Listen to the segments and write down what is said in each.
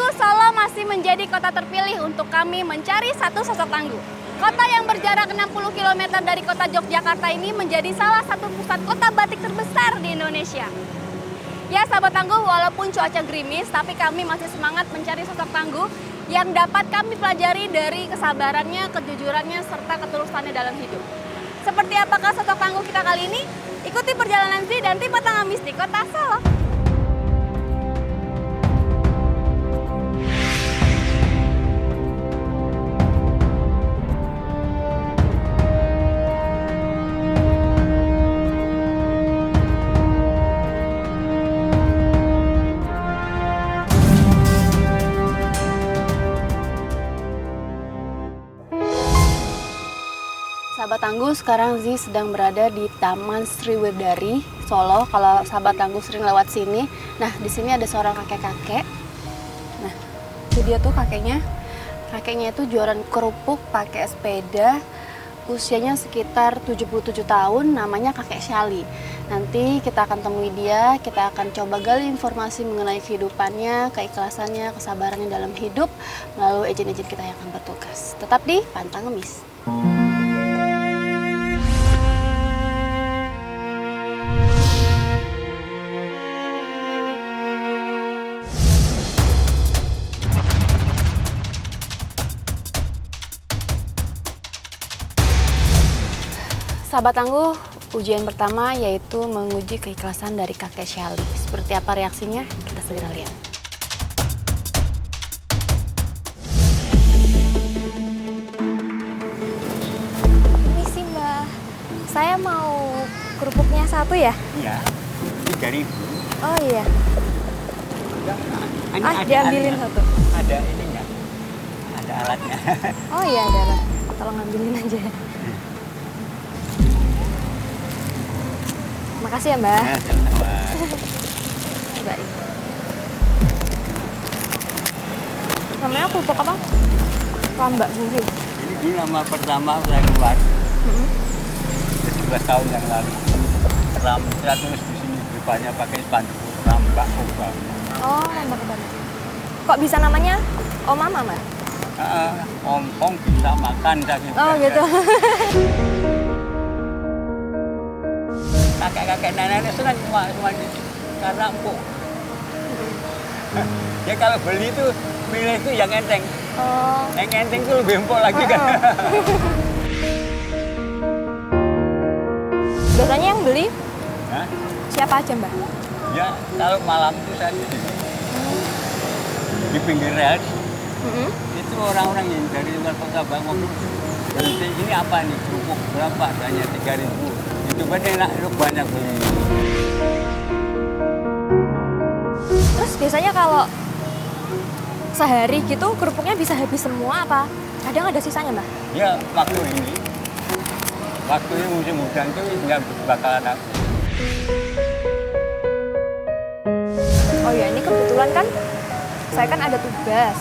Tangguh, Solo masih menjadi kota terpilih untuk kami mencari satu sosok tangguh. Kota yang berjarak 60 km dari kota Yogyakarta ini menjadi salah satu pusat kota batik terbesar di Indonesia. Ya sahabat Tangguh, walaupun cuaca gerimis, tapi kami masih semangat mencari sosok tangguh yang dapat kami pelajari dari kesabarannya, kejujurannya, serta ketulusannya dalam hidup. Seperti apakah sosok tangguh kita kali ini? Ikuti perjalanan Zee dan tim Pengamis di kota Solo. Sahabat Tangguh, sekarang Zee sedang berada di Taman Sriwedari, Solo. Kalau sahabat Tangguh sering lewat sini, nah di sini ada seorang kakek-kakek. Nah, itu dia tuh kakeknya. Kakeknya itu jualan kerupuk pakai sepeda. Usianya sekitar 77 tahun, namanya Kakek Syali. Nanti kita akan temui dia, kita akan coba gali informasi mengenai kehidupannya, keikhlasannya, kesabarannya dalam hidup melalui agent-agent kita yang akan bertugas. Tetap di Pantang Ngemis. Sahabat Tangguh, ujian pertama yaitu menguji keikhlasan dari Kakek Syali. Seperti apa reaksinya? Kita segera lihat. Permisi Mbak, saya mau kerupuknya satu ya? Iya, 3.000. Oh iya. Diambilin satu. Ada ininya, ada alatnya. Oh iya ada lah, tolong ambilin aja. Makasih ya Mbak. Ya, sama-sama. Coba ini. Namanya kerupuk apa? Rambak bumbu. Ini nama pertama saya buat 11 tahun yang lalu. Saya tulis di sini depannya pakai spanduk Rambak Obama. Oh, Rambak Obama. Kok bisa namanya Omama, Mbak? Ompong bisa makan tapi Oh gitu. Kakek-kakek nenek itu kan cuma karena empuk. Ya kalau beli itu milih itu yang enteng. Oh. Yang enteng itu lebih empuk lagi kan. Biasanya yang beli Hah? siapa aja Mbak? Ya kalau malam itu saya di pinggir rel itu orang-orang yang dari luar kota bangun berhenti, ini apa nih kerupuk berapa, hanya 3.000. Itu enak, itu banyak beli. Terus biasanya kalau sehari gitu kerupuknya bisa habis semua apa? Kadang ada sisanya Mbak? Ya waktu ini musim hujan itu nggak bakalan habis. Oh ya ini kebetulan kan saya kan ada tugas.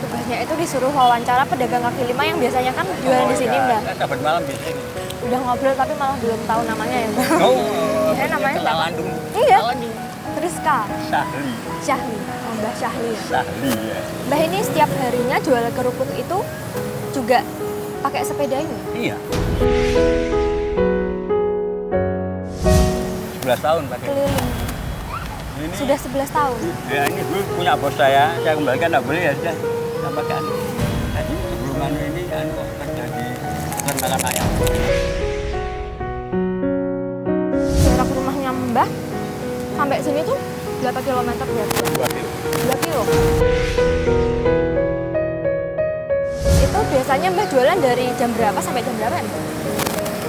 Tugasnya itu disuruh wawancara pedagang kaki lima yang biasanya kan jualan di sini Mbak. Saya dapat malam di sini. Udah ngobrol tapi malah belum tahu namanya ya Mbak. Oh, Ya, namanya siapa? Landung. Iya. Landung. Rizka. Syahli. Syahli. Oh, Mbak Syahli ya. Syahli ya. Mbak ini setiap harinya jual kerupuk itu juga pakai sepeda ini? Iya. 11 tahun pakai. Keliling. Ini, Sudah 11 tahun? Ya ini dulu punya bos saya kembalikan nggak boleh ya sudah. Saya pakai anu. Tadi sebelum anu ini kok kerja di peternakan ayam. Jarak rumahnya Mbah sampai sini tuh berapa kilometer berarti? 2 kilo. 2 kilo. Itu biasanya Mbah jualan dari jam berapa sampai jam berapa?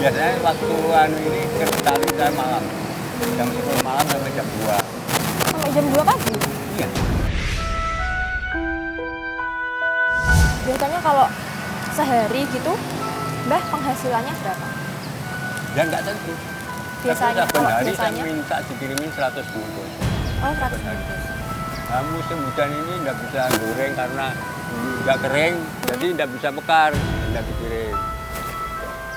Biasanya waktu anu ini kerja saya malam. Jam 10 malam sampai jam 2. Sampai jam 2 pagi? Iya. Biasanya kalau sehari gitu, Mbah penghasilannya berapa? Ya nggak tentu. Biasanya, Tapi kalau hari biasanya? saya minta dikirimin 100 bungkus. Oh, 100 Benar. bungkus. Nah, musim hujan ini nggak bisa goreng karena nggak kering, jadi nggak bisa mekar, nggak dikirim.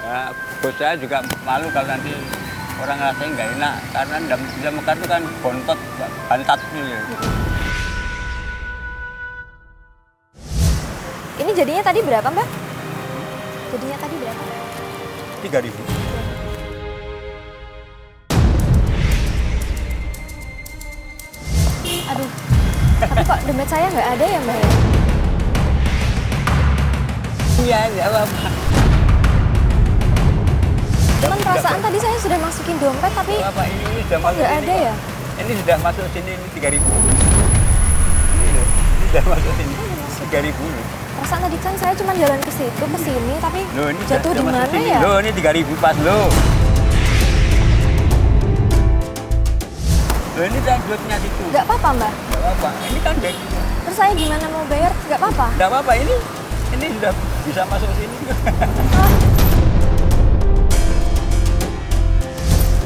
Ya, bos saya juga malu kalau nanti orang ngerasain nggak enak karena nggak bisa mekar itu kan bontot, bantat gitu. Ini jadinya tadi berapa, Mbak? Jadinya tadi berapa? 3.000. Aduh, tapi kok dompet saya nggak ada ya, Mbak? Iya, nggak apa-apa. Cuman perasaan tadi saya sudah masukin dompet, tapi Nggak apa-apa, ini sudah kok masuk nggak sini ada kok. ya? Ini sudah masuk sini, ini 3.000. Ini loh, ini sudah masuk sini. 3.000 loh. Perasaan tadi kan saya cuma jalan ke situ, ke sini, tapi Loh, ini jatuh sudah di masuk mana sini. ya? Loh, ini 3.000 pas loh. Loh, ini kan duitnya situ. Nggak apa-apa, Mbak. Nggak apa-apa, ini kan duit. Terus saya gimana mau bayar? Nggak apa-apa. Nggak apa-apa, ini sudah bisa masuk sini. Ah.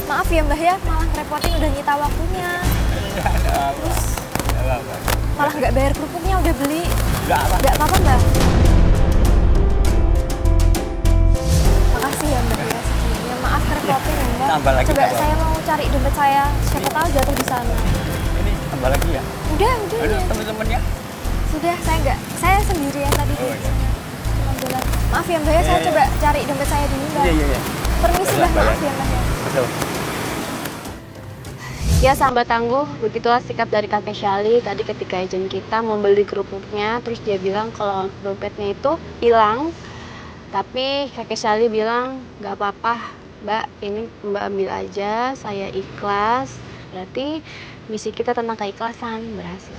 Maaf ya, Mbak ya, malah ngerepotin udah nyita waktunya. Terus Nggak apa-apa. malah nggak bayar kerupuknya, udah beli. Nggak apa-apa. Nggak apa-apa, Mbak. Makasih ya, Mbak ya, sebelumnya. Maaf ngerepotin ya, Mbak. Tambah lagi, Coba tambah. saya mau cari dompet saya, siapa tahu jatuh di sana. Ini tambah lagi ya. Udah Aduh, ya. teman-teman ya. Sudah, saya sendirian tadi Oh, di iya. sana. Cuma jalan. Maaf ya, Mbak ya, saya Iya, iya. coba cari dompet saya dulu, Mbak. Iya, iya, iya. Permisi, Mbak, Bayar. maaf ya, Mbak ya. Betul. Ya sahabat tangguh, begitulah sikap dari kakek Syali tadi ketika agent kita membeli kerupuknya. Terus dia bilang kalau dompetnya itu hilang. Tapi kakek Syali bilang nggak apa-apa Mbak, ini Mbak ambil aja, saya ikhlas. Berarti misi kita tentang keikhlasan berhasil.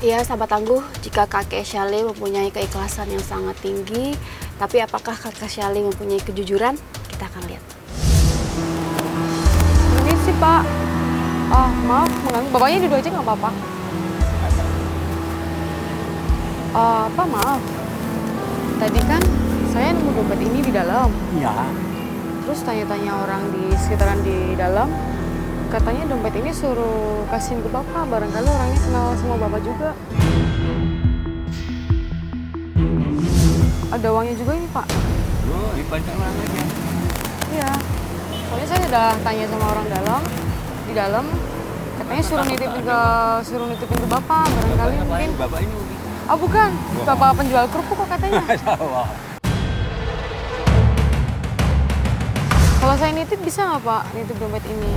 Iya, sahabat tangguh, jika kakek Syali mempunyai keikhlasan yang sangat tinggi, tapi apakah kakek Syali mempunyai kejujuran? Kita akan lihat. Ini sih Pak. Ah, maaf mengganggu. Bapaknya duduk aja nggak apa-apa. Pak maaf. Tadi kan saya nemu dompet ini di dalam. Iya. Terus tanya-tanya orang di sekitaran di dalam. Katanya dompet ini suruh kasihin ke Bapak. Barangkali orangnya kenal sama Bapak juga. Ada uangnya juga ini Pak. Oh, dipajang orang aja. Iya. Soalnya saya udah tanya sama orang dalam. Di dalam katanya suruh nitipin ke Bapak. Barangkali mungkin. Bapak ini Oh bukan, Bapak penjual kerupuk kok katanya. Wah. Kalau saya nitip bisa nggak Pak, nitip dompet ini?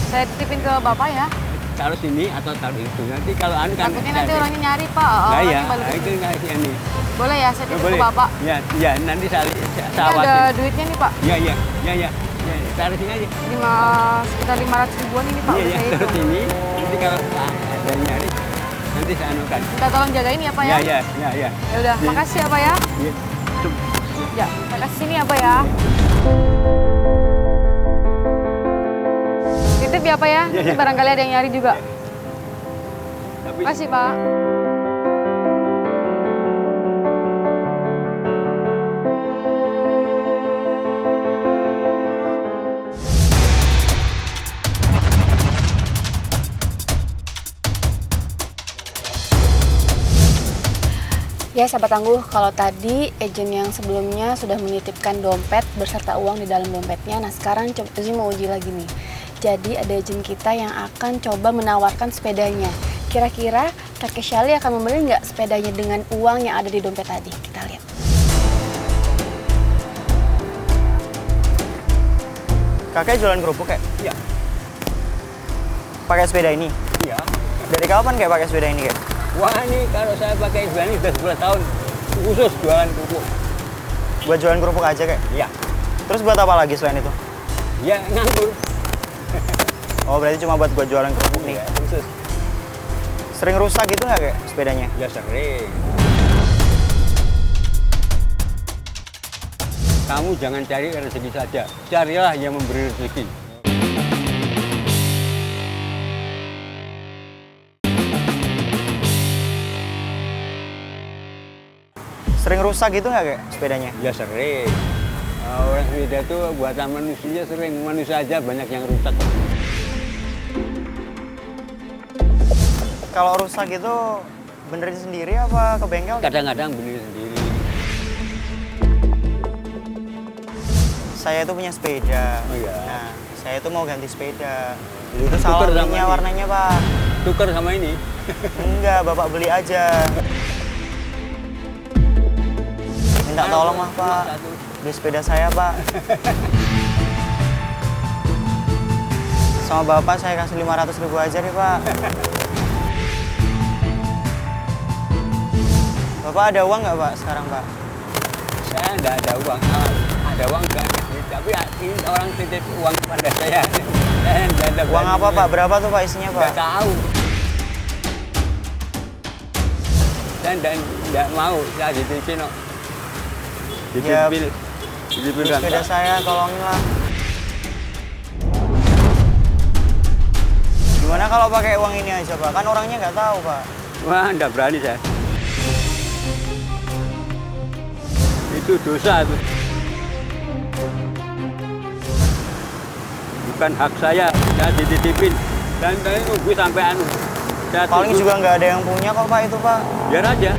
Saya titipin ke Bapak ya. Taruh sini atau taruh itu. Nanti kalau anu kan. Takutnya nanti orangnya nyari Pak. Nah, orangnya ya, balik itu lagi. nggak ini. Boleh ya, saya titip ke Boleh. Bapak. Ya, ya nanti saya Ini ada awasin. duitnya nih Pak. Ya, ya, ya, ya. Ya, taruh sini aja. Sekitar 500 ribuan ini Pak. Iya, udah ya, saya taruh hitung. sini. Nanti kalau ada yang nyari, nanti saya anukan. Minta tolong jagain ya Pak ya. Ya, ya, ya, ya. Ya udah, Ya. makasih ya Pak ya. Ya. Ya, makasih sini ya Pak ya. Titip ya Pak ya. Ya, Nanti ya. barangkali ada yang nyari juga. Tapi Makasih Pak. Ya sahabat tangguh, kalau tadi agent yang sebelumnya sudah menitipkan dompet beserta uang di dalam dompetnya, nah sekarang Uzi mau uji lagi nih. Jadi ada agent kita yang akan coba menawarkan sepedanya. Kira-kira kakek Syali akan membeli nggak sepedanya dengan uang yang ada di dompet tadi? Kita lihat. Kakek jualan kerupuk kayak? iya, Pakai sepeda ini? iya. Dari kapan kayak pakai sepeda ini kayak? Wah, ini kalau saya pakai ini sudah 11 tahun. Khusus jualan kerupuk. Buat jualan kerupuk aja kayak? Iya. Terus buat apa lagi selain itu? Ya, nganggur. Oh berarti cuma buat jualan kerupuk nih. Iya, khusus. Sering rusak gitu nggak kayak sepedanya? Ya sering. Kamu jangan cari rezeki saja, carilah yang memberi rezeki. Sering rusak gitu nggak kayak sepedanya? Ya sering. Orang sepeda itu buatan manusia sering, manusia aja banyak yang rusak. kalau rusak itu benerin sendiri apa ke bengkel? Kadang-kadang beli sendiri. Saya itu punya sepeda. Oh iya. Nah, saya itu mau ganti sepeda. Jadi Itu tuker salah sama belinya ini. warnanya, Pak. Tuker sama ini. Enggak, Bapak beli aja. Minta tolong lah, Pak. Beli sepeda saya, Pak. Sama Bapak saya kasih 500.000 aja deh, Pak. Bapak ada uang nggak, Pak, sekarang, Pak? Saya enggak ada uang. Ada uang enggak. Tapi ini orang titip uang kepada saya. Saya enggak ada Uang apa, Pak? Berapa tuh, Pak, isinya, Pak? Enggak tahu. Saya enggak mau. Saya dititipin kok. Ya, Dititipin. Dititipin Beli kan. sepeda saya, tolongin lah. Gimana kalau pakai uang ini aja, Pak? Kan orangnya nggak tahu, Pak. Wah, enggak berani saya. Itu dosa itu. Bukan hak saya dititipin. Dan saya nunggu sampai anu. Saya Paling tunggu. juga nggak ada yang punya kok, Pak, itu, Pak. Biar aja.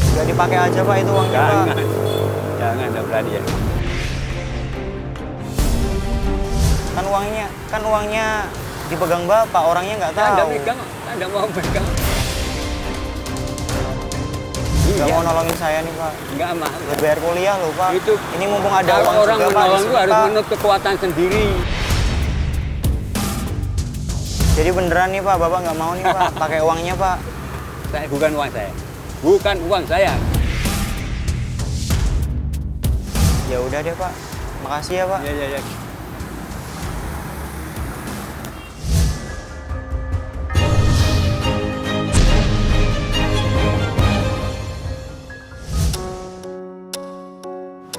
Nggak dipakai aja, Pak, itu uangnya, Pak. Jangan, enggak berani ya. Kan uangnya dipegang Bapak, orangnya nggak Saya enggak tahu. megang, saya enggak mau pegang. Nggak Iya. mau nolongin saya nih, Pak. Enggak mah. Buat bayar kuliah loh, Pak. Itu Ini mumpung ada kalau uang orang juga, Pak, menolong itu disita. harus menurut kekuatan sendiri. Jadi beneran nih, Pak, Bapak nggak mau nih, Pak, pakai uangnya, Pak. Saya bukan uang saya. Bukan uang saya. Ya udah deh, Pak. Makasih ya, Pak. Ya, ya, ya.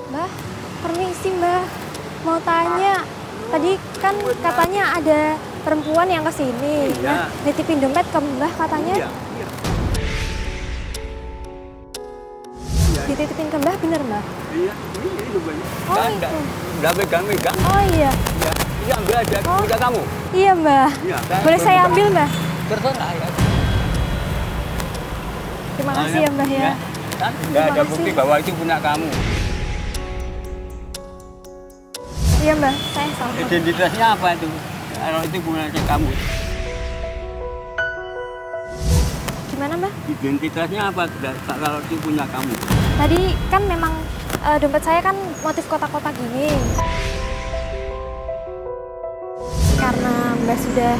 Mbah, permisi Mbah. Mau tanya, tadi kan katanya ada perempuan yang kesini. Iya. Nah, nitipin dompet ke Mbah katanya. Iya, iya. Dititipin ke Mbah bener Mbah? Iya, ini rupanya. Oh, Enggak, itu. enggak megang-megang. Oh iya, Iya, iya ambil aja. Oh. Minta kamu. iya Mbah. Iya. Boleh saya ambil Mbah? Terserah ya. Terima kasih ya Mbah ya. Kan enggak ada Terima bukti kasih. bahwa itu punya kamu. Iya Mbah, saya salah. Identitasnya apa itu? Kalau itu punya kamu. Gimana Mbah? Identitasnya apa? Kalau itu punya kamu. Tadi kan memang dompet saya kan motif kotak-kotak gini. Karena Mbah sudah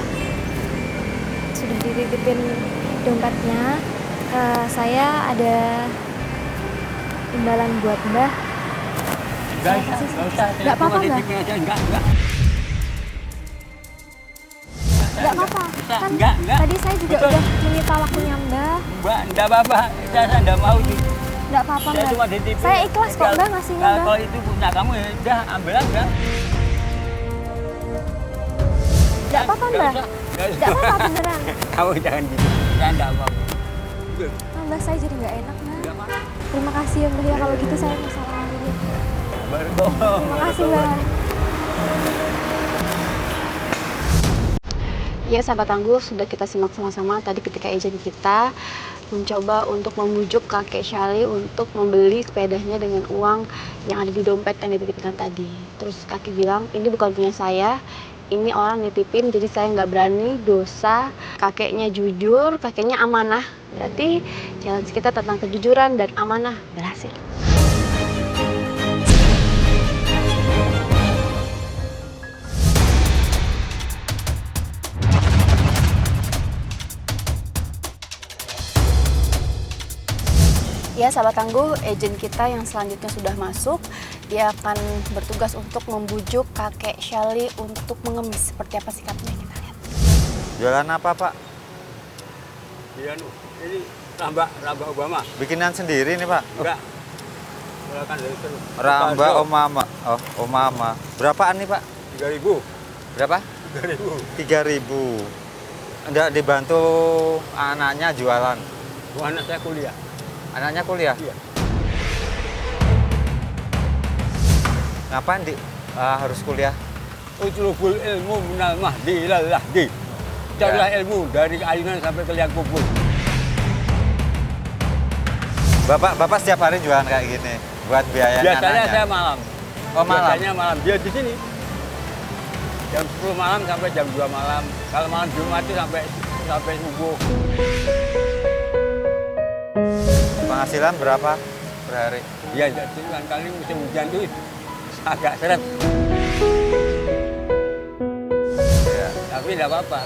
dititipin dompetnya, saya ada imbalan buat Mbah. Enggak, Saya kasih enggak usah. Enggak apa-apa, Cuma Mbak? titipin aja. Enggak. Nggak apa-apa, Bisa, kan enggak. tadi saya juga Betul. udah menyita waktunya Mbah. Mbak, enggak apa-apa. Saya enggak mau sih. Nggak apa-apa Saya Mbah. cuma dititipin. Saya ikhlas kok Mbah ngasihnya Mbah. Kalau itu punya kamu ya udah ambil aja. Nggak apa-apa Mbah. Nggak apa-apa beneran. Kamu jangan gitu. Saya enggak apa-apa. Oh, Mbah saya jadi nggak enak Mbah. Enggak apa-apa. Terima kasih ya Mbah ya, kalau gitu saya mau salam dulu. Baru bohong. Terima kasih Mbah. Ya sahabat tangguh, sudah kita simak sama-sama tadi ketika Ejen kita mencoba untuk membujuk kakek Syali untuk membeli sepedanya dengan uang yang ada di dompet yang dititipkan tadi. Terus kakek bilang, ini bukan punya saya, ini orang nitipin, jadi saya nggak berani, dosa. Kakeknya jujur, kakeknya amanah. Berarti challenge kita tentang kejujuran dan amanah berhasil. Ya sahabat tangguh, agen kita yang selanjutnya sudah masuk, dia akan bertugas untuk membujuk kakek Syali untuk mengemis. Seperti apa sikapnya, kita lihat. Jualan apa, Pak? Iya, ini rambak Obama. Bikinan sendiri nih, Pak. Enggak. Silakan dari sana. Rambak Omama. Oh, Omama. Berapaan nih, Pak? 3.000. Berapa? 3.000. 3.000. Enggak dibantu anaknya jualan. Anak saya kuliah. Anaknya kuliah? Iya. Ngapain, Dik? Harus kuliah? Utlubul ilmu minal mahdi ilal lahdi. Carilah ilmu dari ayunan sampai ke liang kubur. Bapak setiap hari jualan kayak gini buat biaya Biasanya anaknya? saya malam. Oh, malam? Biasanya malam. Dia di sini. Jam 10 malam sampai jam 2 malam. Kalau malam Jumat itu sampai subuh. Penghasilan berapa per hari? Ya, jadi kan kali musim hujan itu agak seret. Ya. Tapi tidak apa-apa.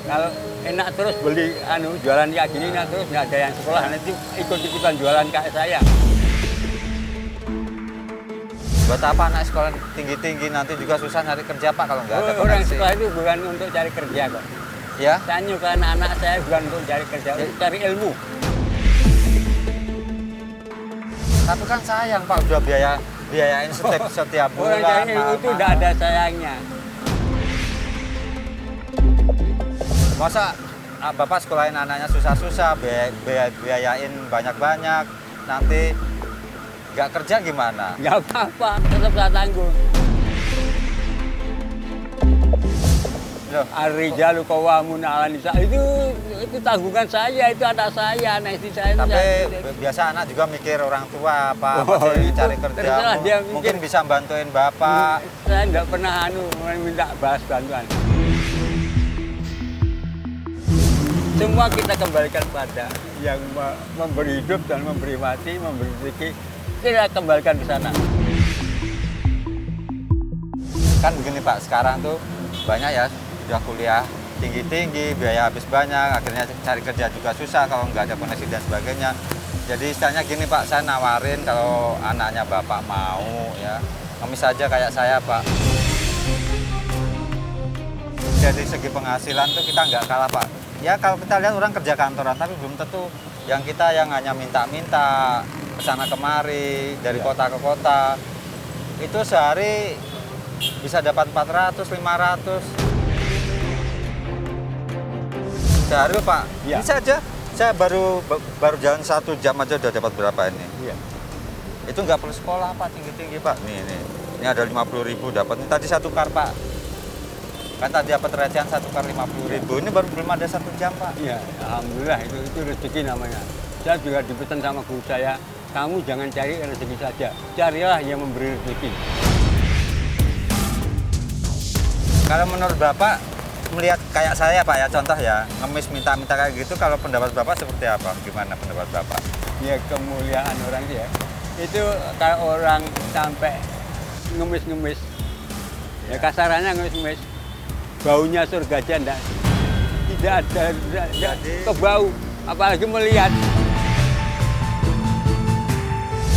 Kalau enak terus beli jualan kayak gini enak terus nggak ada yang sekolah nanti ikut-ikutan jualan kayak saya. Buat apa anak sekolah tinggi-tinggi nanti juga susah nyari kerja Pak kalau nggak ada Orang koneksi? sekolah itu bukan untuk cari kerja kok. Ya? Saya nyukain anak saya bukan untuk cari kerja, untuk cari ilmu. Tapi kan sayang Pak udah biayain setiap Orang bulan. cari ilmu itu tidak ada sayangnya. Masa Bapak sekolahin anaknya susah-susah, biayain banyak-banyak, nanti nggak kerja gimana? Nggak apa-apa, tetap saya tanggung. Loh, Ar-rijalu qawwamun 'alan nisa itu tanggungan saya, itu anak saya, anak istri saya. tapi saya- biasa anak juga mikir orang tua Pak, Oh, masih itu cari kerja, terserah dia mungkin mikir. bisa bantuin Bapak. Saya nggak pernah minta balas bantuan. Semua kita kembalikan pada yang memberi hidup dan memberi mati, memberi rezeki. Kita kembalikan ke sana. Kan begini Pak, sekarang tuh banyak ya sudah kuliah tinggi-tinggi, biaya habis banyak, akhirnya cari kerja juga susah kalau nggak ada koneksi dan sebagainya. Jadi istilahnya gini Pak, saya nawarin kalau anaknya Bapak mau ya, ngemis aja kayak saya Pak. Dari segi penghasilan tuh kita nggak kalah Pak. Ya kalau kita lihat orang kerja kantoran, tapi belum tentu yang kita yang hanya minta-minta kesana kemari, dari kota ke kota, itu sehari bisa dapat 400, 500. Sehari Pak, Ya. bisa aja. Saya baru jalan 1 jam aja udah dapat berapa ini. Iya. Itu nggak perlu sekolah Pak, tinggi-tinggi Pak. Ini ada 50.000 dapat. Ini tadi 1 kar Pak. Kan tadi dapat recehan 1 kar 50.000. Ini baru belum ada 1 jam Pak. Iya, alhamdulillah itu rezeki namanya. Saya juga dipesan sama guru saya, kamu jangan cari rezeki saja, carilah yang memberi rezeki. Kalau menurut Bapak, melihat kayak saya Pak ya, contoh ya, ngemis minta-minta kayak gitu, kalau pendapat Bapak seperti apa? Gimana pendapat Bapak? Ya kemuliaan orang dia. Itu kalau orang sampai ngemis-ngemis, ya kasarannya ngemis-ngemis, baunya surga aja tidak ada ke bau, apalagi melihat.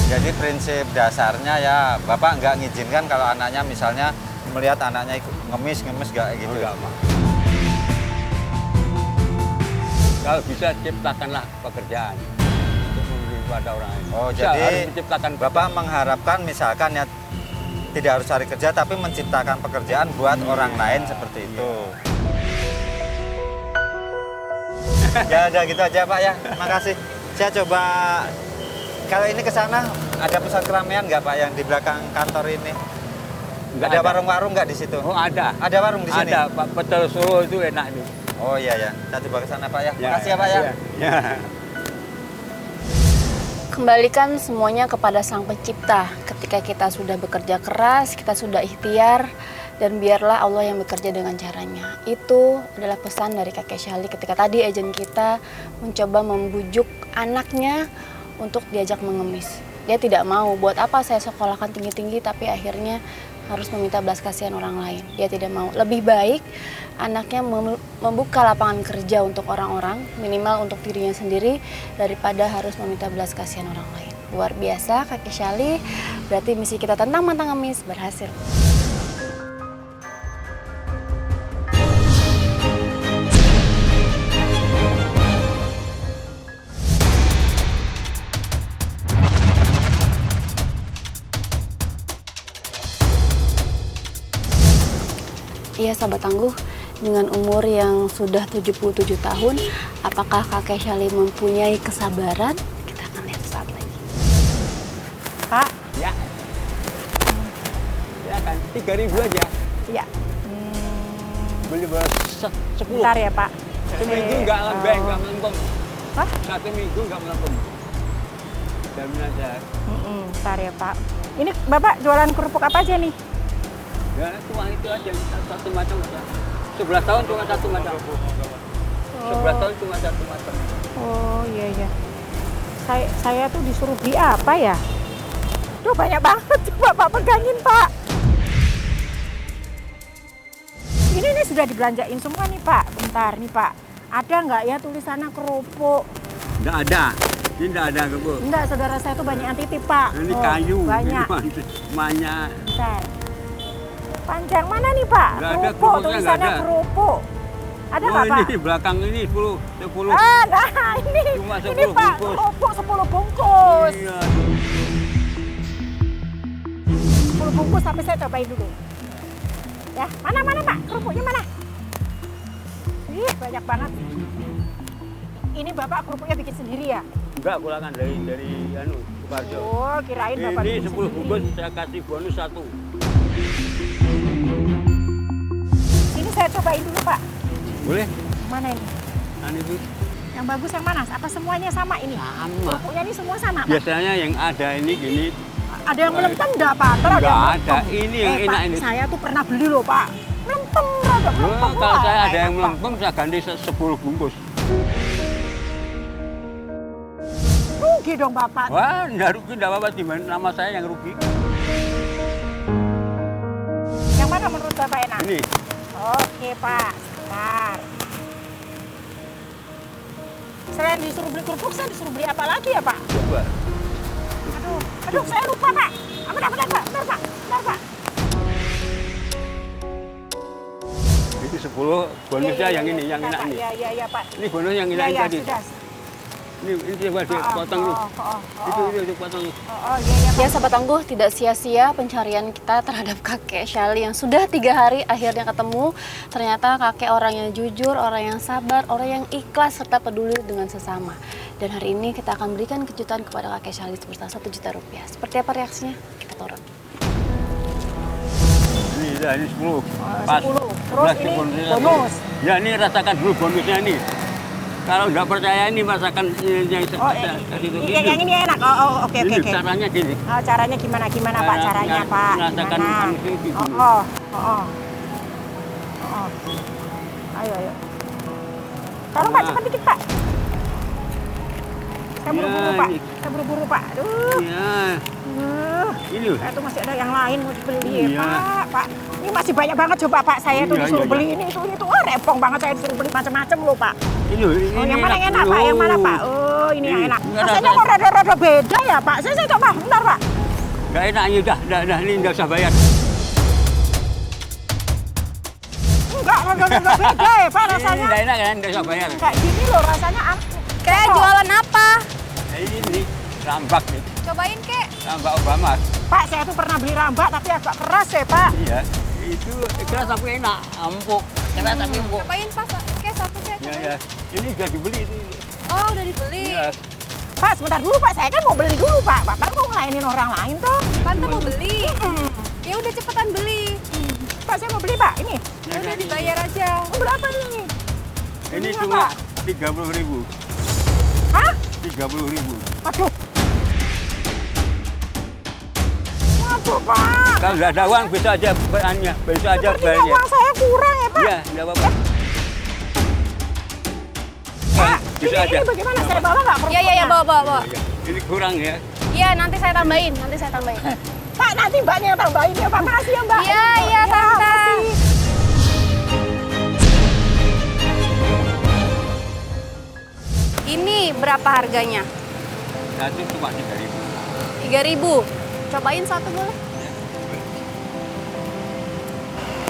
Jadi prinsip dasarnya ya, Bapak nggak ngizinkan kalau anaknya misalnya melihat anaknya ikut ngemis nggak gitu. Enggak, Mak. Kalau bisa ciptakanlah pekerjaan untuk memberi pada orang lain. Oh, Bisa, jadi harus menciptakan Bapak mengharapkan misalkan ya tidak harus cari kerja tapi menciptakan pekerjaan buat orang lain seperti itu. Ya udah gitu aja Pak ya. Makasih. Saya coba kalau ini ke sana ada pusat keramaian nggak Pak yang di belakang kantor ini? Nggak Ada warung-warung nggak di situ? Oh, ada. Ada warung di sini? Ada, Pak. Pecel Solo itu enak nih. Oh iya ya. Saya coba ke sana Pak ya. Makasih ya Pak ya. Ya. Kembalikan semuanya kepada Sang Pencipta. Ketika kita sudah bekerja keras, kita sudah ikhtiar, dan biarlah Allah yang bekerja dengan caranya. Itu adalah pesan dari kakek Syali ketika tadi agen kita mencoba membujuk anaknya untuk diajak mengemis. Dia tidak mau, buat apa saya sekolahkan tinggi-tinggi tapi akhirnya harus meminta belas kasihan orang lain. Dia tidak mau. Lebih baik anaknya membuka lapangan kerja untuk orang-orang, minimal untuk dirinya sendiri, daripada harus meminta belas kasihan orang lain. Luar biasa kakek Syali, berarti misi kita tentang mantan ngemis berhasil. Iya sahabat tangguh, dengan umur yang sudah 77 tahun, apakah kakek Syali mempunyai kesabaran? Kita akan lihat saat lagi. Pak, Ya. Ya kan, 3.000 aja. ya. beli beras 10. Bentar ya Pak. Seminggu nggak lembek, nggak melempem. Hah? 1 minggu nggak melempem. Jamin aja. Bentar ya Pak. Ini Bapak jualan kerupuk apa aja nih? Ya, cuma itu aja, satu macam aja. 11 tahun cuma satu macam. 11 tahun cuma satu macam. Oh iya iya. Saya tuh disuruh beli apa ya? Duh banyak banget, coba Pak pegangin Pak. Ini sudah dibelanjain semua nih Pak. Bentar nih Pak. Ada nggak ya tulisannya kerupuk? Nggak ada. Ini nggak ada kebun. Enggak, saudara saya tuh banyak yang titip Pak. Ini Oh, kayu. banyak. Ini banyak. Bentar. Panjang mana nih Pak? Nggak ada, Kerupuk, kerupuknya tulisannya nggak ada. kerupuk. Ada Oh, nggak Pak? ini belakang ini 10. Ah, nah ini, Cuma ini 10 Pak, bungkus. kerupuk 10 bungkus. Iya. 10 bungkus tapi saya cobain dulu. Ya, mana Pak? Kerupuknya mana? Ih, banyak banget. Ini Bapak kerupuknya bikin sendiri ya? Enggak, pulangan dari Sukarjo. Oh, kirain Bapak Ini bikin 10 sendiri. bungkus saya kasih bonus 1. Ini saya cobain dulu Pak. Boleh? Mana ini? Ini tuh Yang bagus yang mana? Apa semuanya sama ini? sama. Kerupuknya ini semua sama Pak? Biasanya yang ada ini gini. Ada yang melempem enggak Pak? Ntar Nggak yang ada. melempem. Ini yang Pak, enak ini. saya tuh pernah beli loh Pak. Melempem, rada Oh, melempem. kalau Wah, saya ada enak, yang Pak. melempem, saya ganti 10 bungkus. Rugi dong Bapak. Wah, enggak rugi, enggak apa-apa. Dibanding nama saya yang rugi. Yang mana menurut Bapak enak? Ini. Oke Pak, sebentar. Selain disuruh beli kerupuk, saya disuruh beli apa lagi ya Pak? Coba. Aduh, saya lupa Pak. Bentar Pak, bentar Pak. Itu 10 bonusnya yang ini, yang enak ini. Iya Pak. Ini bonus yang enak Iya, tadi. sudah. Ini coba dipotong nih. Itu potong. Iya Pak. Ya sahabat tangguh, tidak sia-sia pencarian kita terhadap kakek Syali yang sudah 3 hari akhirnya ketemu. Ternyata kakek orang yang jujur, orang yang sabar, orang yang ikhlas serta peduli dengan sesama. Dan hari ini kita akan berikan kejutan kepada kakek Syali sebesar 1 juta rupiah. Seperti apa reaksinya? Kita turun. Ini 10. 10. Terus 11 ini bonusnya. bonus. Ya, ini rasakan dulu bonusnya ini. Kalau nggak percaya ini masakan yang Oh, saya kasih itu yang ini enak. Oh, oke. Ini caranya gini. Oh, caranya gimana Pak? Caranya Pak? Merasakan Gimana? manusia itu gini. Oh. Ayo. Tolong Pak, cepat dikit Pak. Saya buru-buru Ya, Pak. ini. Saya buru-buru Pak. Aduh. Ya, ini loh. Saya tuh masih ada yang lain mau dibeli Iya. Pak. Ini masih banyak banget coba Pak. Saya tuh Iya, disuruh iya, beli ini itu. Wah, repong banget saya disuruh beli macam-macam loh Pak. Ini loh. Oh, yang mana yang enak Pak? Yang mana Pak? Oh, ini yang Ini. enak. Enggak, Rasanya kok rada-rada beda ya Pak? Saya coba. Bentar Pak. Nggak enak ini dah, ini nggak usah bayar. Enggak, rada-rada beda ya Pak rasanya. Ini nggak enak kan, nggak usah bayar. Kayak gini loh rasanya. Kek jualan apa? Nah, ini rambak nih, Cobain kek. rambak Obama. Pak, saya tuh pernah beli rambak tapi agak keras ya Pak. Iya, itu keras tapi enak, empuk, keras tapi empuk. Cobain pas kek satu kek. Ya, ya. Ini udah dibeli itu. Oh, udah dibeli. Iya. Pak, sebentar dulu Pak. Saya kan mau beli dulu Pak. Bapak mau ngelainin orang lain toh. Tante mau beli. Ya udah cepetan beli. Pak, saya mau beli Pak. Ini. Ya udah dibayar aja. Berapa ini? Ini Ini cuma apa? 30.000. Hah? 30.000. Aduh. Waduh Pak. Kalau nggak ada uang bisa aja bayarnya, bisa aja Sepertinya bayarnya. uang saya kurang ya Pak. Iya, nggak apa-apa. Pak, bisa aja. ini bagaimana? Saya bawa nggak kerupuknya? Iya, bawa. Iya. Ini kurang ya. Iya, nanti saya tambahin. Pak, nanti Mbaknya yang tambahin ya Pak. Makasih ya Mbak. Iya, Tante. makasih. Ini berapa harganya? Satu cuma 3.000. 3.000. Cobain satu boleh?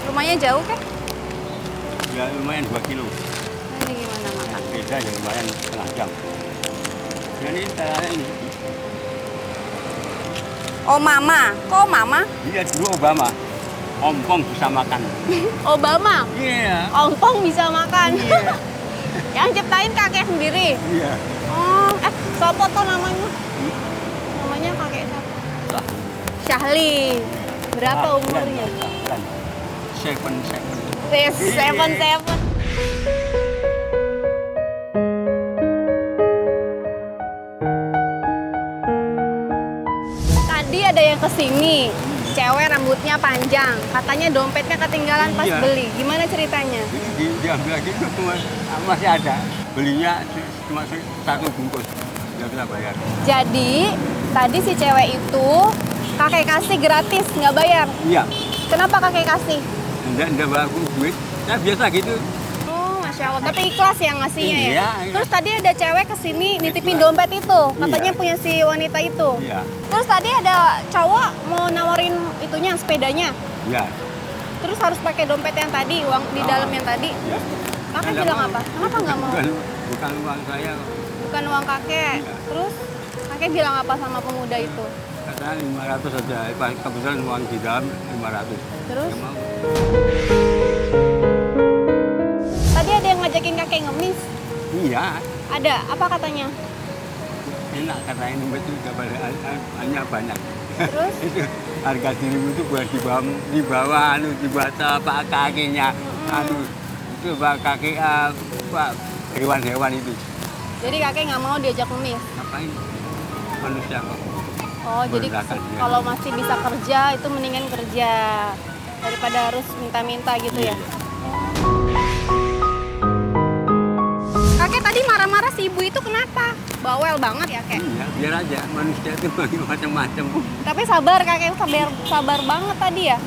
Rumahnya jauh kek? Ya lumayan 2 kilo. Ini gimana makan? Beda ya lumayan setengah jam. Jadi saya ini, Oh mama, kok mama? dia dulu Obama. Ompong bisa makan. Obama, Iya. ompong bisa makan. Iya. Yang ciptain kakek sendiri. Iya. Oh, siapa tuh namanya? Namanya kakek siapa? Syahli. Berapa umurnya? 7. Yes, seven. Tadi ada yang kesini, cewek rambutnya panjang, katanya dompetnya ketinggalan pas Iya. beli. Gimana ceritanya? Diambil lagi itu masih ada. Belinya cuma satu bungkus, nggak bisa bayar. Jadi tadi si cewek itu kakek kasih gratis, nggak bayar. Iya, Kenapa kakek kasih? enggak baku duit. Saya biasa gitu. Oh, Masya Allah. Tapi ikhlas yang ngasihnya ya? Iya. Terus tadi ada cewek kesini nitipin dompet itu. Katanya Iya. punya si wanita itu. Iya, Terus tadi ada cowok mau nawarin itunya, sepedanya. iya. Terus harus pakai dompet yang tadi, uang di dalam yang tadi. Iya. Kakek Nggak bilang mau. apa? Kenapa nggak mau? Bukan uang saya. Bukan uang kakek. Iya. Terus kakek bilang apa sama pemuda itu? Katanya 500 saja. Kebetulan uang di dalam 500. Terus? Nggak mau. Tadi ada yang ngajakin kakek ngemis. Iya, Ada, apa katanya? enak karena ini itu hanya banyak. Terus? Itu harga dirimu itu buat dibawa telapak kakinya, itu kaki hewan-hewan itu. Jadi kakek nggak mau diajak ngemis. Ngapain? Manusia kok. Oh, jadi Berzakat, ya. kalau masih bisa kerja itu mendingan kerja daripada harus minta-minta gitu ya. Kakek tadi marah-marah si ibu itu kenapa? Bawel banget ya, Kek. Iya, biar aja manusia itu macam-macam. Tapi sabar, kakek sabar banget tadi ya.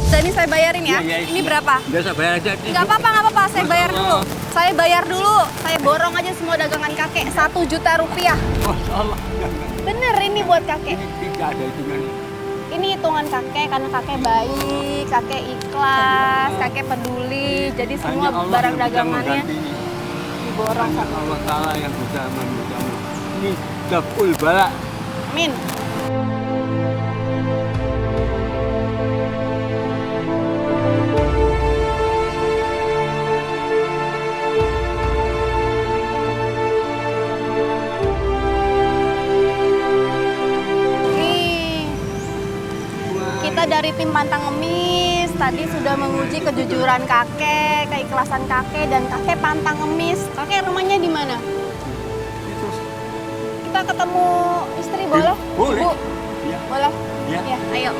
Dan ini saya bayarin ya. Iya, Ini berapa? Biasa bayar aja. Nggak apa-apa. Saya bayar dulu. Saya bayar dulu. Saya borong aja semua dagangan kakek. 1 juta rupiah. Masya Allah. Bener ini buat kakek. Tidak ada hitungan. Ini hitungan kakek karena kakek baik, kakek ikhlas, kakek peduli. Jadi semua Hanya Allah barang yang bisa dagangannya mengganti. diborong Hanya satu. Allah Ta'ala yang bisa memberikan. Ini daful bala. Amin. Nih, kita dari tim Pantang Ngemis tadi sudah menguji kejujuran kakek, keikhlasan kakek, dan kakek pantang ngemis. Kakek rumahnya di mana? Itu. Kita ketemu istri boleh? Boleh. Bu, Iya. boleh? Iya. Ya, ayo.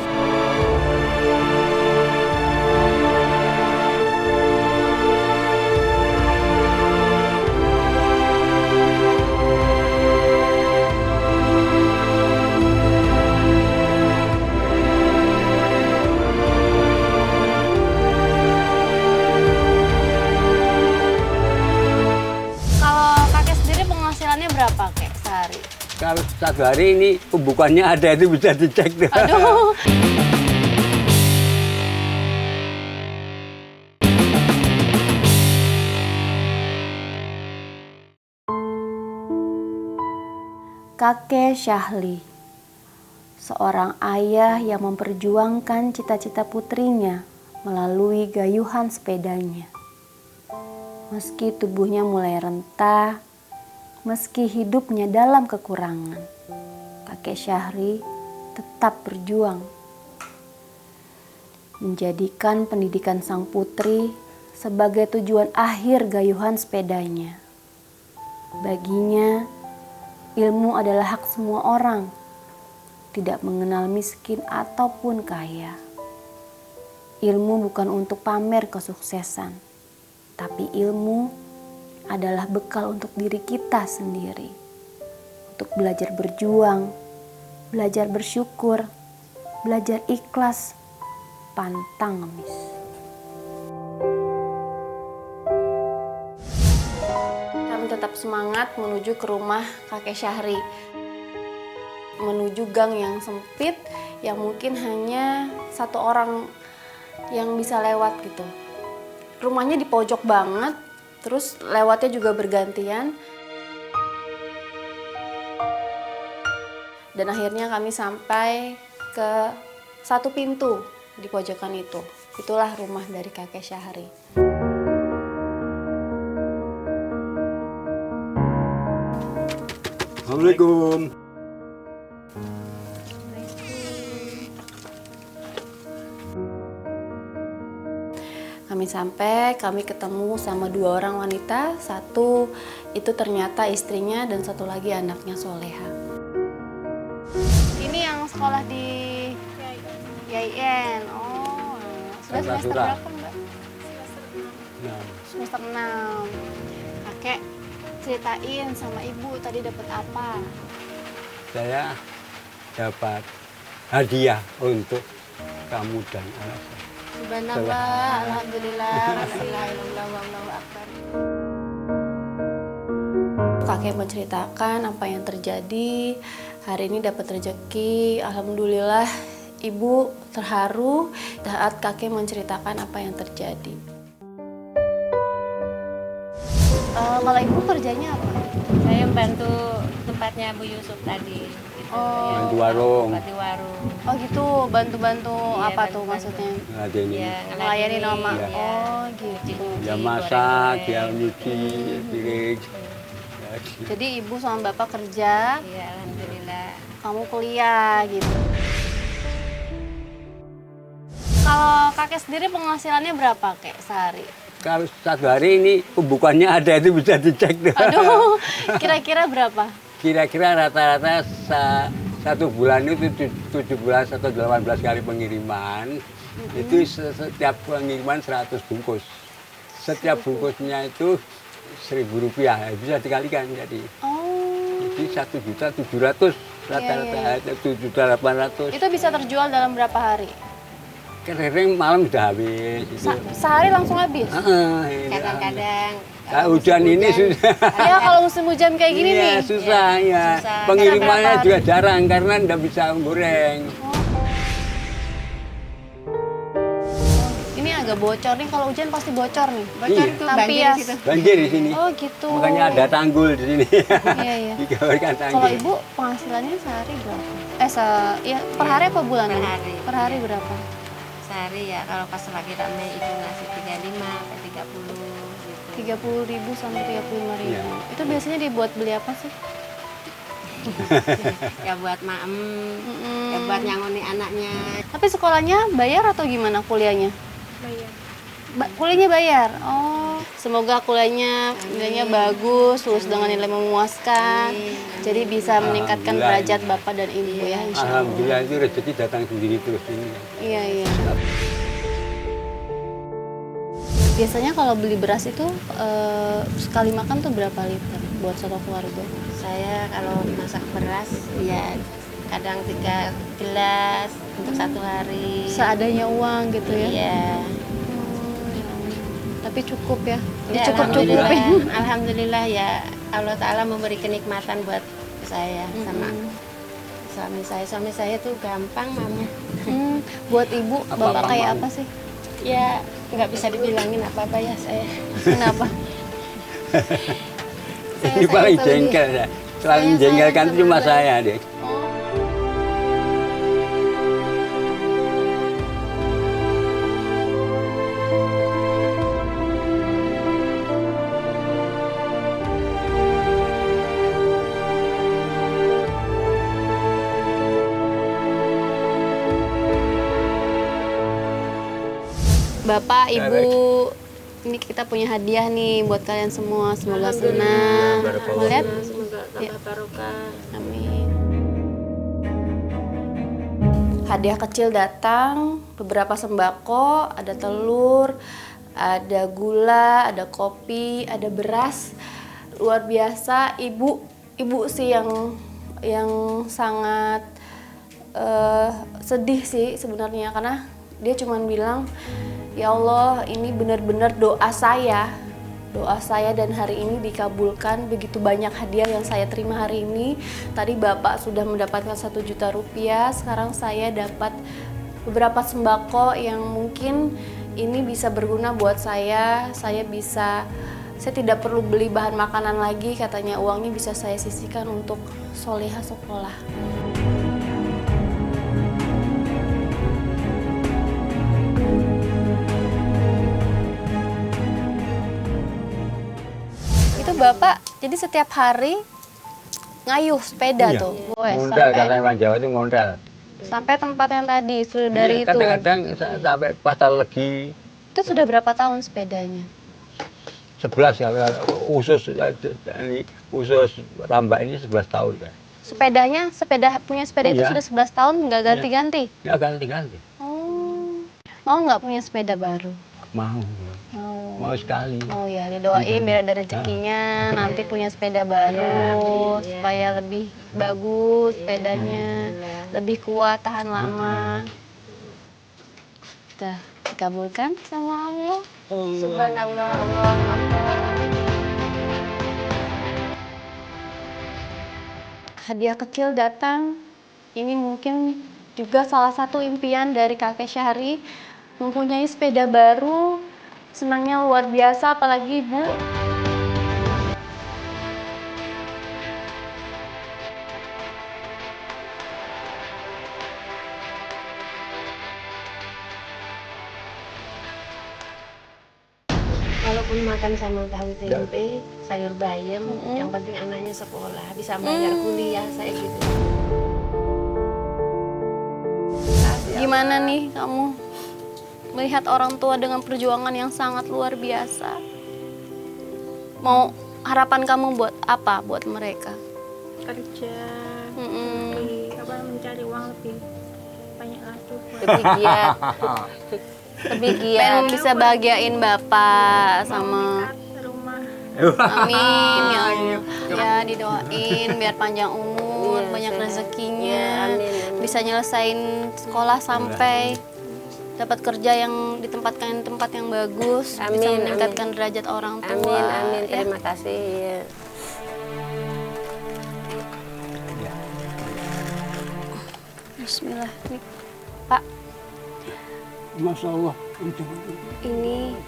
Kalau kakek sendiri penghasilannya berapa, Kek, sehari? Kalau satu hari ini pembukaannya ada itu bisa dicek tuh. Aduh. Kakek Syahli, seorang ayah yang memperjuangkan cita-cita putrinya melalui gayuhan sepedanya. Meski tubuhnya mulai rentah, meski hidupnya dalam kekurangan, kakek Syahri tetap berjuang. Menjadikan pendidikan sang putri sebagai tujuan akhir gayuhan sepedanya. Baginya, ilmu adalah hak semua orang, tidak mengenal miskin ataupun kaya. Ilmu bukan untuk pamer kesuksesan, tapi ilmu adalah bekal untuk diri kita sendiri. Untuk belajar berjuang, belajar bersyukur, belajar ikhlas, pantang ngemis. Kami tetap semangat menuju ke rumah kakek Syahri. Menuju gang yang sempit yang mungkin hanya satu orang yang bisa lewat gitu. Rumahnya di pojok banget, terus lewatnya juga bergantian. Dan akhirnya kami sampai ke satu pintu di pojokan itu. Itulah rumah dari kakek Syahri. Assalamualaikum. Kami sampai, kami ketemu sama 2 orang wanita. Satu itu ternyata istrinya dan satu lagi anaknya Soleha. Ini yang sekolah di YIN. Oh, sudah semester Surah. berapa Mbak? Nah, Semester 6. Kakek ceritain sama ibu tadi dapat apa? saya dapat hadiah untuk kamu dan anak saya. Subhanallah, alhamdulillah, Allahu akbar. Kakek menceritakan apa yang terjadi. Hari ini dapat rezeki. Alhamdulillah, ibu terharu saat kakek menceritakan apa yang terjadi. Kalau ibu kerjanya apa? Saya membantu tempatnya Bu Yusuf tadi. Gitu. Oh. Bantu warung. Tempat di warung. Oh gitu, bantu-bantu Iya, apa tuh bantu-bantu. maksudnya? Ngeladenin. Ya, Melayani nama. ya. Oh gitu. Dia masak, dia nyuci, piring. Ya, gitu. Jadi ibu sama bapak kerja, Iya, alhamdulillah. kamu kuliah gitu. Kalau kakek sendiri penghasilannya berapa kek sehari? Kalau satu hari ini pembukaannya ada itu bisa dicek tuh. Aduh, kira-kira berapa? Kira-kira rata-rata satu bulan itu 17 atau 18 kali pengiriman. Itu setiap pengiriman 100 bungkus. Setiap bungkusnya itu Rp1.000, bisa dikalikan jadi. Oh, Jadi 1.700.000 rata-rata, 7.800.000. itu bisa terjual dalam berapa hari? Kadang malam sudah habis. Itu. Sehari langsung habis? Iya. Kadang-kadang Nah, hujan ini susah. Ya kalau musim hujan kayak gini Iya, nih. susah ya. susah. Pengirimannya Berapa juga jarang karena nggak bisa goreng. Ini agak bocor nih, kalau hujan pasti bocor nih. bocor Iya. tuh Tapi banjir ya. gitu. Banjir di sini. Oh gitu. Makanya ada tanggul di sini. Iya, iya. Digambarkan tanggul. Kalau ibu penghasilannya sehari berapa? Ya per hari apa bulanan? Per hari. Per hari berapa? Sehari ya kalau pas lagi rame itu ngasih 35 sampai 30 gitu. 30.000 sampai 35.000. Iya. Itu biasanya dibuat beli apa sih? Ya buat maem, Mm-mm. ya buat nyangoni anaknya. Tapi sekolahnya bayar atau gimana kuliahnya? Bayar. Kuliahnya bayar. Oh, semoga kuliahnya bagus, lulus dengan nilai memuaskan. Jadi bisa meningkatkan Alhamdulillah. derajat Bapak dan Ibu ya, insya Allah. Alhamdulillah itu rezeki datang sendiri terus ini. Iya, iya. Biasanya kalau beli beras itu sekali makan tuh berapa liter buat satu keluarga? Saya kalau masak beras ya kadang 3 gelas untuk satu hari. Seadanya uang gitu ya? Iya. Tapi cukup ya? Ya, Cukup-cukupin. alhamdulillah, alhamdulillah ya Allah Ta'ala memberi kenikmatan buat saya sama suami saya. Suami saya tuh gampang mamnya. Buat ibu, Apa-apa bapak kayak mau. apa sih? Ya nggak bisa dibilangin apa-apa ya saya. Kenapa? Ini paling jengkel ya. Selalu menjengkelkan itu cuma saya deh. Bapak, Ibu, ini kita punya hadiah nih buat kalian semua. Semoga senang. Mau lihat? Semoga tambah barokah. Amin. Hadiah kecil datang, beberapa sembako, ada telur, ada gula, ada kopi, ada beras. Luar biasa, ibu sih yang sangat sedih sih sebenarnya, karena dia cuma bilang, ya Allah, ini benar-benar doa saya dan hari ini dikabulkan. Begitu banyak hadiah yang saya terima hari ini. Tadi Bapak sudah mendapatkan 1 juta rupiah, sekarang saya dapat beberapa sembako yang mungkin ini bisa berguna buat saya. Saya tidak perlu beli bahan makanan lagi, katanya uangnya bisa saya sisihkan untuk Soleha sekolah. Itu Bapak, jadi setiap hari ngayuh sepeda Iya. tuh, wes, Ngondal, kata orang Jawa itu ngondal. sampai tempat yang tadi sudah dari Iya, itu. kadang-kadang sampai Pasar Legi, Itu sudah berapa tahun sepedanya? 11 ya, ini khusus Rambak ini 11 tahun kan. Punya sepeda itu Iya. sudah 11 tahun nggak ganti-ganti? Ya ganti-ganti. Oh, mau nggak punya sepeda baru? Mau. Mau. Mau sekali. Oh ya, didoain biar ada rezekinya, nanti punya sepeda baru, supaya lebih bagus sepedanya, lebih kuat, tahan lama. Kita dikabulkan sama Allah. Subhanallah, Allah. Hadiah kecil datang. Ini mungkin juga salah satu impian dari kakek Syahri, mempunyai sepeda baru. Senangnya luar biasa, apalagi ibu. Walaupun makan sama tahu tempe, sayur bayam, yang penting anaknya sekolah, bisa bayar kuliah, saya gitu. Gimana nih kamu melihat orang tua dengan perjuangan yang sangat luar biasa? Mau harapan kamu buat apa buat mereka? Kerja, mencari uang lebih banyak lagi. Lebih giat. Lebih giat. Pengen bisa bahagiain bapak sama Rumah. amin ya Allah. Ya didoain biar panjang umur, banyak rezekinya, bisa nyelesain sekolah sampai dapat kerja yang ditempatkan di tempat yang bagus, bisa Amin, meningkatkan derajat orang tua. Amin, amin. Ya. Terima kasih. Ya. Bismillah. Nih, Pak, Masya Allah. ini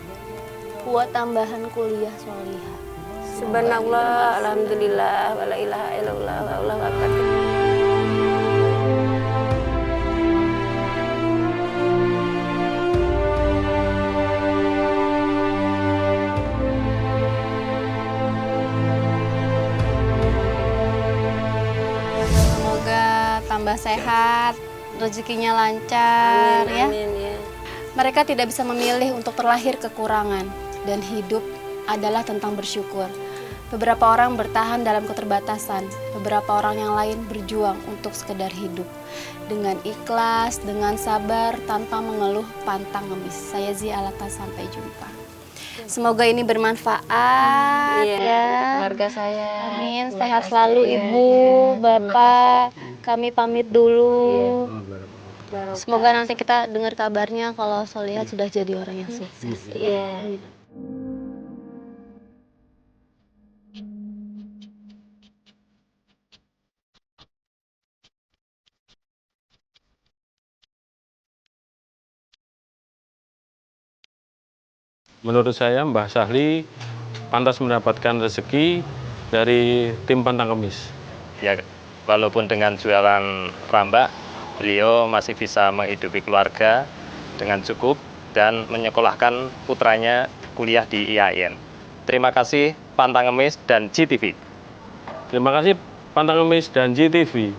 buat tambahan kuliah Solihah. Subhanallah, alhamdulillah, wala ilaha illallah, wallahu akbar. Semoga tambah sehat, rezekinya lancar ya. Amin, ya. Mereka tidak bisa memilih untuk terlahir kekurangan, dan hidup adalah tentang bersyukur. Beberapa orang bertahan dalam keterbatasan, beberapa orang yang lain berjuang untuk sekedar hidup. Dengan ikhlas, dengan sabar, tanpa mengeluh pantang ngemis. Saya Zia Alata, sampai jumpa. Semoga ini bermanfaat ya. Keluarga saya. Amin, sehat selalu Ibu, Bapak. Kami pamit dulu. Semoga nanti kita dengar kabarnya kalau Solihah sudah jadi orang yang sukses. Iya. Menurut saya Mbah Sahli pantas mendapatkan rezeki dari tim Pantang Kemis. Ya, walaupun dengan jualan rambak, beliau masih bisa menghidupi keluarga dengan cukup dan menyekolahkan putranya kuliah di IAIN. Terima kasih Pantang Kemis dan GTV. Terima kasih Pantang Kemis dan GTV.